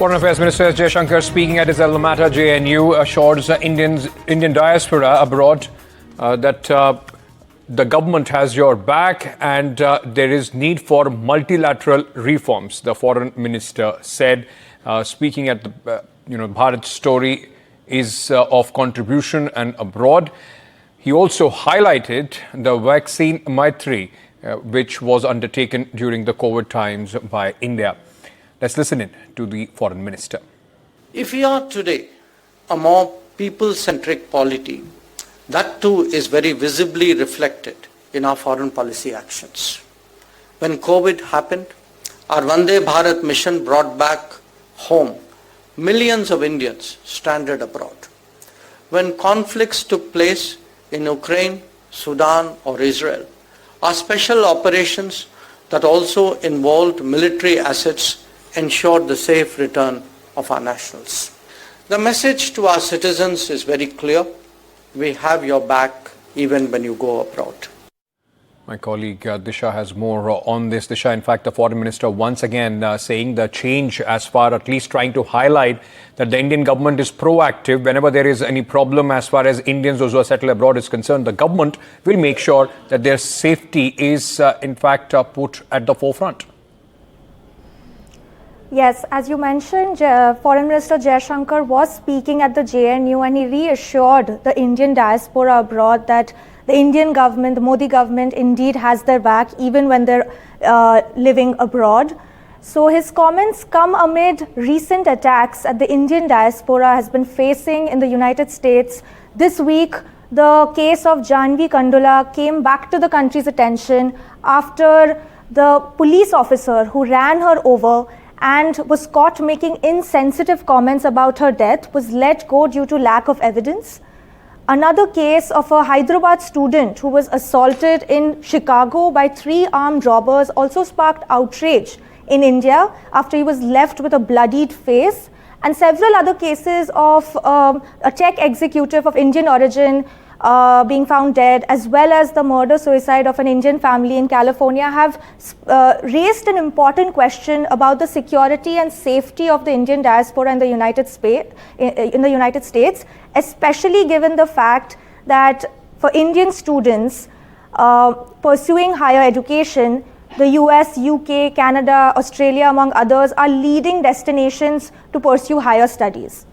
Foreign Affairs Minister S Jaishankar, speaking at his alma mater JNU, assures Indian diaspora abroad that the government has your back and there is need for multilateral reforms. The Foreign Minister said, speaking at the Bharat story is of contribution and abroad. He also highlighted the vaccine Maitri, which was undertaken during the COVID times by India. Let's listen in to the Foreign Minister. If we are today a more people-centric polity, that too is very visibly reflected in our foreign policy actions. When COVID happened, our Vande Bharat mission brought back home millions of Indians stranded abroad. When conflicts took place in Ukraine, Sudan or Israel, our special operations that also involved military assets ensured the safe return of our nationals. The message to our citizens is very clear. We have your back even when you go abroad. My colleague Disha has more on this. Disha, in fact, the Foreign Minister once again saying the change as far, at least trying to highlight that the Indian government is proactive. Whenever there is any problem as far as Indians those who are settled abroad is concerned, the government will make sure that their safety is in fact put at the forefront. Yes, as you mentioned, Foreign Minister Jaishankar was speaking at the JNU and he reassured the Indian diaspora abroad that the Indian government, the Modi government, indeed has their back even when they're living abroad. So his comments come amid recent attacks that the Indian diaspora has been facing in the United States. This week, the case of Janvi Kandula came back to the country's attention after the police officer who ran her over and was caught making insensitive comments about her death was let go due to lack of evidence. Another case of a Hyderabad student who was assaulted in Chicago by 3 armed robbers also sparked outrage in India after he was left with a bloodied face. And several other cases of a tech executive of Indian origin being found dead, as well as the murder-suicide of an Indian family in California, have raised an important question about the security and safety of the Indian diaspora in the United States, especially given the fact that for Indian students pursuing higher education, the US, UK, Canada, Australia, among others, are leading destinations to pursue higher studies.